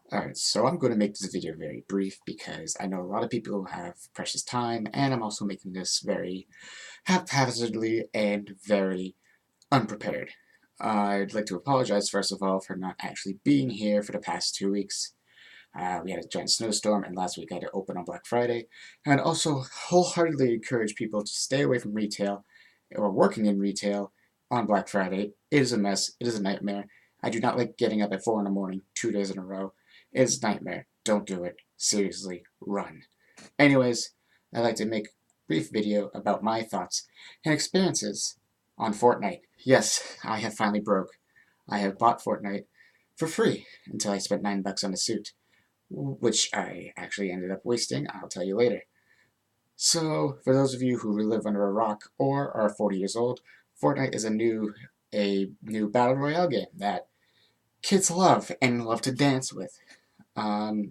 Alright, so I'm going to make this video very brief because I know a lot of people have precious time, and I'm also making this very haphazardly and very unprepared. I'd like to apologize, first of all, for not actually being here for the past 2 weeks. We had a giant snowstorm, and last week I had to open on Black Friday. And I'd also wholeheartedly encourage people to stay away from retail or working in retail on Black Friday. It is a mess. It is a nightmare. I do not like getting up at 4 in the morning 2 days in a row. It is a nightmare. Don't do it. Seriously, run. Anyways, I'd like to make a brief video about my thoughts and experiences on Fortnite. Yes, I have finally broke. I have bought Fortnite for free until I spent $9 on a suit, which I actually ended up wasting. I'll tell you later. So, for those of you who live under a rock or are 40 years old, Fortnite is a new battle royale game that kids love and love to dance with.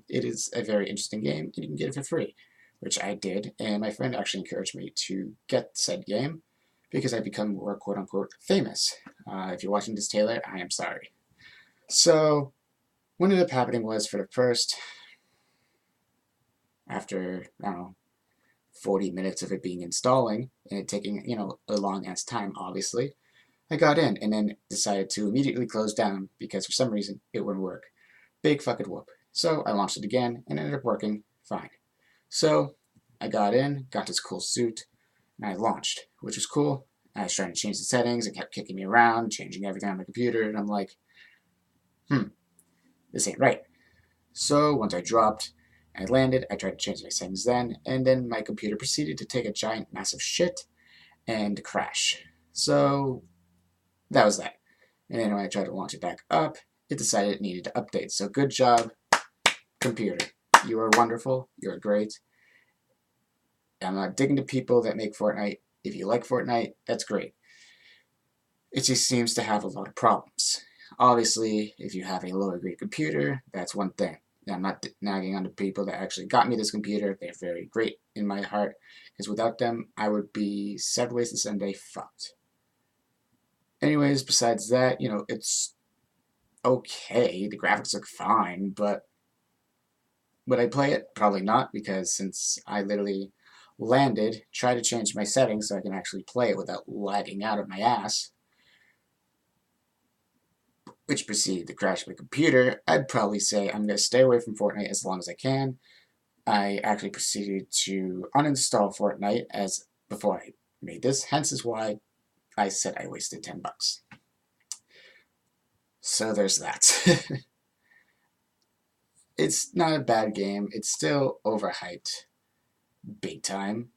It is a very interesting game, and you can get it for free, which I did, and my friend actually encouraged me to get said game because I've become more quote-unquote famous. If you're watching this, Taylor, I am sorry. So, what ended up happening was for the first, after, I don't know, 40 minutes of it being installing, and it taking, a long-ass time, obviously, I got in, and then decided to immediately close down because for some reason it wouldn't work. Big fucking whoop. So I launched it again and it ended up working fine. So I got in, got this cool suit, and I launched, which was cool. I was trying to change the settings, it kept kicking me around, changing everything on my computer, and I'm like, this ain't right. So once I dropped and I landed, I tried to change my settings then, and then my computer proceeded to take a giant, massive shit and crash. So that was that. And then when I tried to launch it back up, it decided it needed to update. So good job, computer. You are wonderful. You're great. I'm not digging to people that make Fortnite. If you like Fortnite, that's great. It just seems to have a lot of problems. Obviously, if you have a lower grade computer, that's one thing. I'm not nagging on the people that actually got me this computer. They're very great in my heart, because without them, I would be sideways to Sunday fucked. Anyways, besides that, it's okay. The graphics look fine, but would I play it? Probably not, because since I literally landed, tried to change my settings so I can actually play it without lagging out of my ass, which proceeded to crash my computer, I'd probably say I'm going to stay away from Fortnite as long as I can. I actually proceeded to uninstall Fortnite as before I made this, hence is why I said I wasted $10. So there's that. It's not a bad game. It's still overhyped. Big time.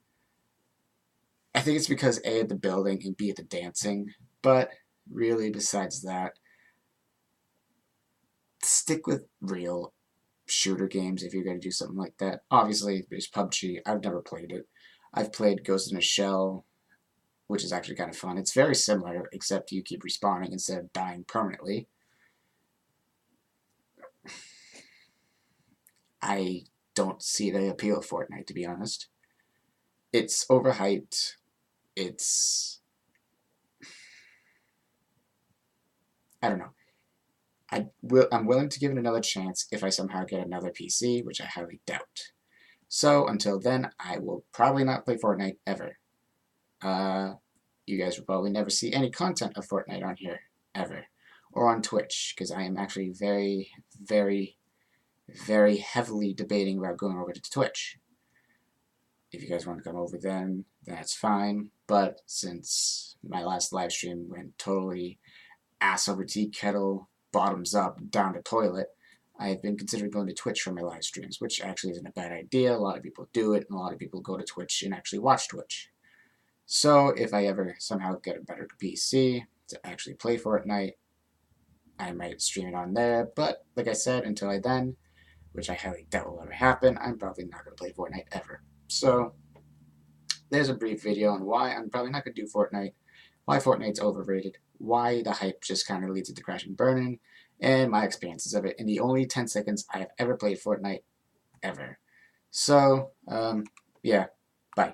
I think it's because A, at the building, and B, at the dancing. But really, besides that, stick with real shooter games if you're going to do something like that. Obviously, there's PUBG. I've never played it. I've played Ghost in a Shell, which is actually kind of fun. It's very similar, except you keep respawning instead of dying permanently. I don't see the appeal of Fortnite, to be honest. It's overhyped. It's... I don't know. I'm willing to give it another chance if I somehow get another PC, which I highly doubt. So until then, I will probably not play Fortnite ever. You guys will probably never see any content of Fortnite on here, ever. Or on Twitch, because I am actually very, very, very heavily debating about going over to Twitch. If you guys want to come over then, that's fine. But since my last live stream went totally ass over tea kettle, bottoms up, down the toilet, I've been considering going to Twitch for my live streams, which actually isn't a bad idea. A lot of people do it, and a lot of people go to Twitch and actually watch Twitch. So if I ever somehow get a better PC to actually play Fortnite, I might stream it on there. But like I said, until then, which I highly doubt will ever happen, I'm probably not going to play Fortnite ever. So there's a brief video on why I'm probably not going to do Fortnite, why Fortnite's overrated, why the hype just kind of leads to crash and burning, and my experiences of it in the only 10 seconds I have ever played Fortnite ever. So, yeah, bye.